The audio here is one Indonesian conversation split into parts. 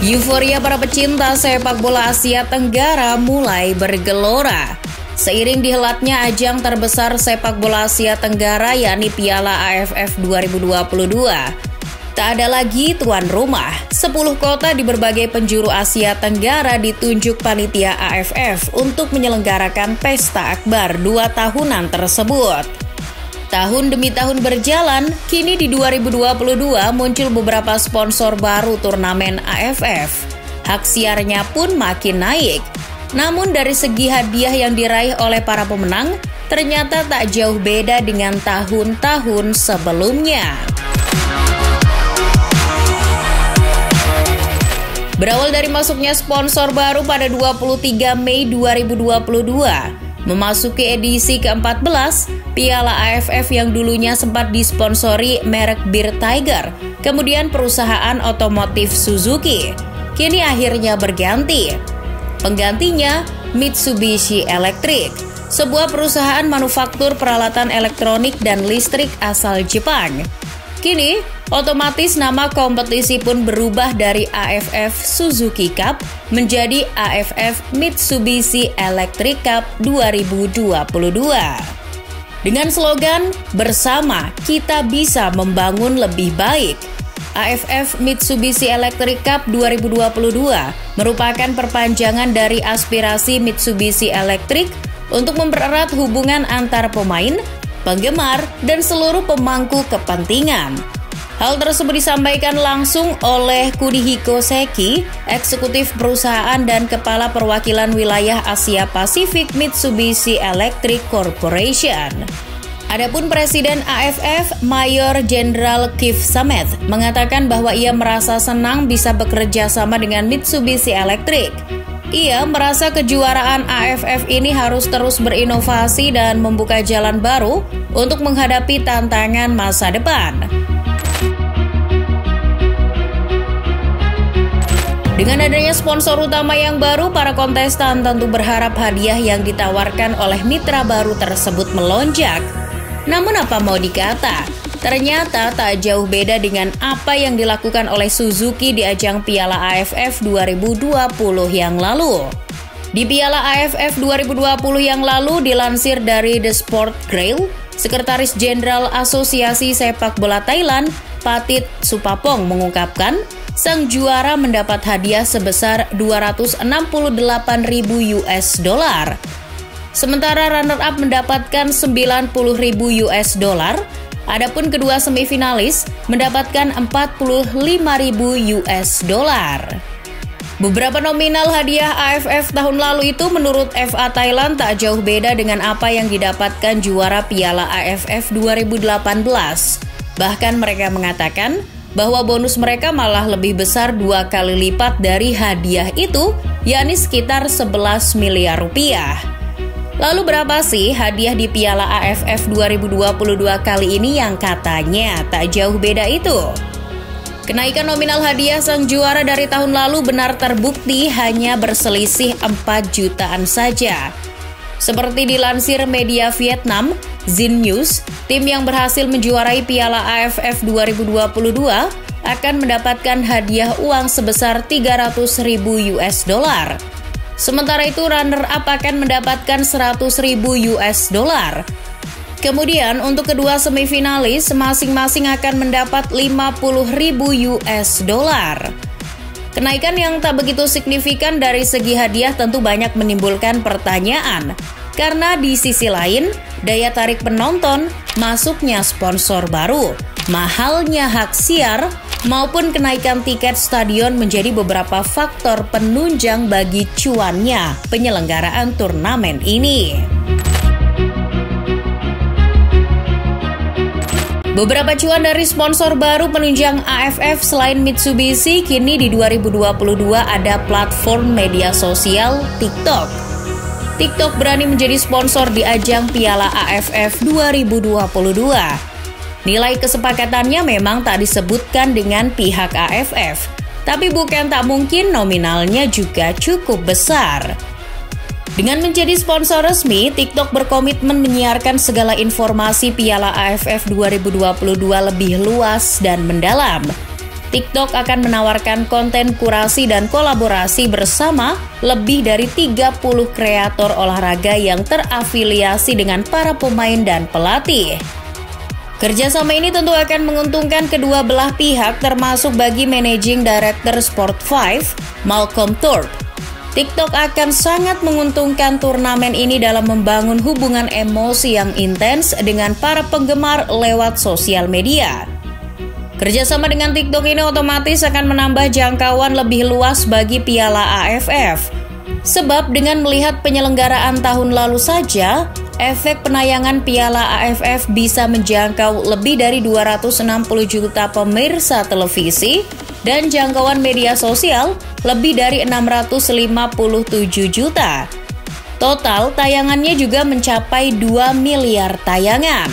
Euforia para pecinta sepak bola Asia Tenggara mulai bergelora. Seiring dihelatnya ajang terbesar sepak bola Asia Tenggara yakni Piala AFF 2022. Tak ada lagi tuan rumah. 10 kota di berbagai penjuru Asia Tenggara ditunjuk panitia AFF untuk menyelenggarakan pesta akbar 2 tahunan tersebut. Tahun demi tahun berjalan, kini di 2022 muncul beberapa sponsor baru turnamen AFF. Hak siarnya pun makin naik. Namun dari segi hadiah yang diraih oleh para pemenang, ternyata tak jauh beda dengan tahun-tahun sebelumnya. Berawal dari masuknya sponsor baru pada 23 Mei 2022, memasuki edisi ke-14, Piala AFF yang dulunya sempat disponsori merek Bir Tiger, kemudian perusahaan otomotif Suzuki, kini akhirnya berganti. Penggantinya Mitsubishi Electric, sebuah perusahaan manufaktur peralatan elektronik dan listrik asal Jepang. Kini, otomatis nama kompetisi pun berubah dari AFF Suzuki Cup menjadi AFF Mitsubishi Electric Cup 2022. Dengan slogan, "Bersama kita bisa membangun lebih baik", AFF Mitsubishi Electric Cup 2022 merupakan perpanjangan dari aspirasi Mitsubishi Electric untuk mempererat hubungan antar pemain, penggemar, dan seluruh pemangku kepentingan. Hal tersebut disampaikan langsung oleh Kunihiko Seki, eksekutif perusahaan dan kepala perwakilan wilayah Asia Pasifik Mitsubishi Electric Corporation. Adapun Presiden AFF Mayor Jenderal Keith Samet mengatakan bahwa ia merasa senang bisa bekerja sama dengan Mitsubishi Electric. Ia merasa kejuaraan AFF ini harus terus berinovasi dan membuka jalan baru untuk menghadapi tantangan masa depan. Dengan adanya sponsor utama yang baru, para kontestan tentu berharap hadiah yang ditawarkan oleh mitra baru tersebut melonjak. Namun apa mau dikata, ternyata tak jauh beda dengan apa yang dilakukan oleh Suzuki di ajang Piala AFF 2020 yang lalu. Di Piala AFF 2020 yang lalu, dilansir dari The Sport Grail, Sekretaris Jenderal Asosiasi Sepak Bola Thailand, Patit Supapong mengungkapkan, sang juara mendapat hadiah sebesar $268.000. Sementara runner-up mendapatkan $90.000. Adapun kedua semifinalis mendapatkan $45.000. Beberapa nominal hadiah AFF tahun lalu itu menurut FA Thailand tak jauh beda dengan apa yang didapatkan juara Piala AFF 2018. Bahkan mereka mengatakan bahwa bonus mereka malah lebih besar 2 kali lipat dari hadiah itu, yakni sekitar 11 miliar rupiah. Lalu berapa sih hadiah di Piala AFF 2022 kali ini yang katanya tak jauh beda itu? Kenaikan nominal hadiah sang juara dari tahun lalu benar terbukti hanya berselisih 4 jutaan saja. Seperti dilansir media Vietnam, Zin News, tim yang berhasil menjuarai Piala AFF 2022 akan mendapatkan hadiah uang sebesar $300.000. Sementara itu runner-up akan mendapatkan $100.000. Kemudian untuk kedua semifinalis masing-masing akan mendapat $50.000. Kenaikan yang tak begitu signifikan dari segi hadiah tentu banyak menimbulkan pertanyaan. Karena di sisi lain, daya tarik penonton, masuknya sponsor baru, mahalnya hak siar, maupun kenaikan tiket stadion menjadi beberapa faktor penunjang bagi cuannya penyelenggaraan turnamen ini. Beberapa cuan dari sponsor baru penunjang AFF selain Mitsubishi, kini di 2022 ada platform media sosial TikTok. TikTok berani menjadi sponsor di ajang Piala AFF 2022. Nilai kesepakatannya memang tak disebutkan dengan pihak AFF, tapi bukan tak mungkin nominalnya juga cukup besar. Dengan menjadi sponsor resmi, TikTok berkomitmen menyiarkan segala informasi Piala AFF 2022 lebih luas dan mendalam. TikTok akan menawarkan konten kurasi dan kolaborasi bersama lebih dari 30 kreator olahraga yang terafiliasi dengan para pemain dan pelatih. Kerjasama ini tentu akan menguntungkan kedua belah pihak, termasuk bagi Managing Director Sport5, Malcolm Thorpe. TikTok akan sangat menguntungkan turnamen ini dalam membangun hubungan emosi yang intens dengan para penggemar lewat sosial media. Kerjasama dengan TikTok ini otomatis akan menambah jangkauan lebih luas bagi Piala AFF. Sebab dengan melihat penyelenggaraan tahun lalu saja, efek penayangan Piala AFF bisa menjangkau lebih dari 260 juta pemirsa televisi dan jangkauan media sosial lebih dari 657 juta. Total tayangannya juga mencapai 2 miliar tayangan.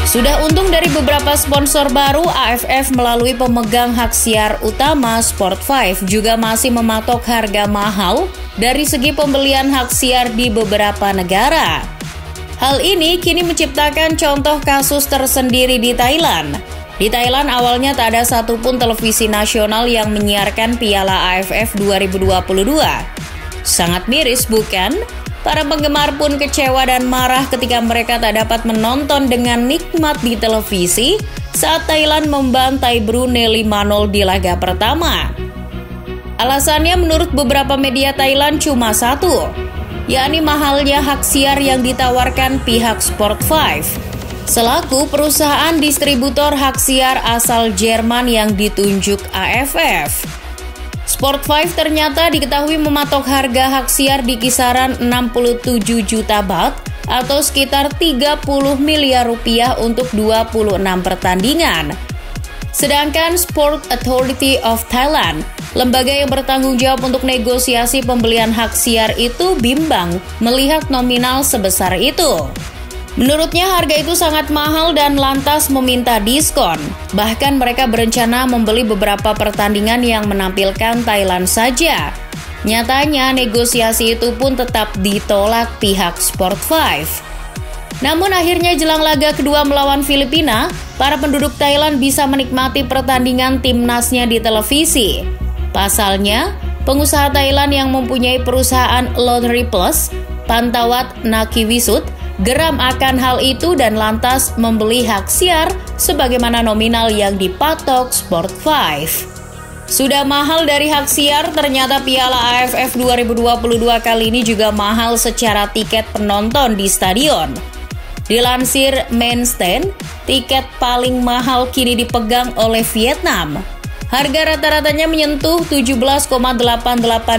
Sudah untung dari beberapa sponsor baru, AFF melalui pemegang hak siar utama Sport5 juga masih mematok harga mahal dari segi pembelian hak siar di beberapa negara. Hal ini kini menciptakan contoh kasus tersendiri di Thailand. Di Thailand awalnya tak ada satupun televisi nasional yang menyiarkan Piala AFF 2022. Sangat miris bukan? Para penggemar pun kecewa dan marah ketika mereka tak dapat menonton dengan nikmat di televisi saat Thailand membantai Brunei 5-0 di laga pertama. Alasannya menurut beberapa media Thailand cuma satu, yakni mahalnya hak siar yang ditawarkan pihak Sport5, selaku perusahaan distributor hak siar asal Jerman yang ditunjuk AFF. Sport5 ternyata diketahui mematok harga hak siar di kisaran 67 juta baht atau sekitar 30 miliar rupiah untuk 26 pertandingan. Sedangkan Sport Authority of Thailand, lembaga yang bertanggung jawab untuk negosiasi pembelian hak siar itu bimbang melihat nominal sebesar itu. Menurutnya harga itu sangat mahal dan lantas meminta diskon. Bahkan mereka berencana membeli beberapa pertandingan yang menampilkan Thailand saja. Nyatanya negosiasi itu pun tetap ditolak pihak Sport5. Namun akhirnya jelang laga kedua melawan Filipina, para penduduk Thailand bisa menikmati pertandingan timnasnya di televisi. Pasalnya, pengusaha Thailand yang mempunyai perusahaan Lottery Plus, Pantawat Nakiwisut, geram akan hal itu dan lantas membeli hak siar sebagaimana nominal yang dipatok Sport5. Sudah mahal dari hak siar, ternyata Piala AFF 2022 kali ini juga mahal secara tiket penonton di stadion. Dilansir Mainstand, tiket paling mahal kini dipegang oleh Vietnam. Harga rata-ratanya menyentuh 17,88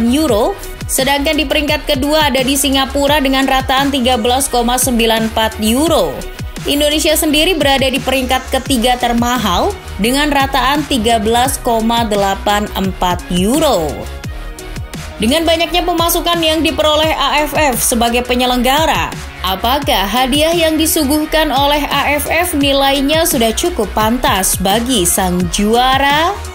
euro, sedangkan di peringkat kedua ada di Singapura dengan rataan 13,94 euro. Indonesia sendiri berada di peringkat ketiga termahal dengan rataan 13,84 euro. Dengan banyaknya pemasukan yang diperoleh AFF sebagai penyelenggara, apakah hadiah yang disuguhkan oleh AFF nilainya sudah cukup pantas bagi sang juara?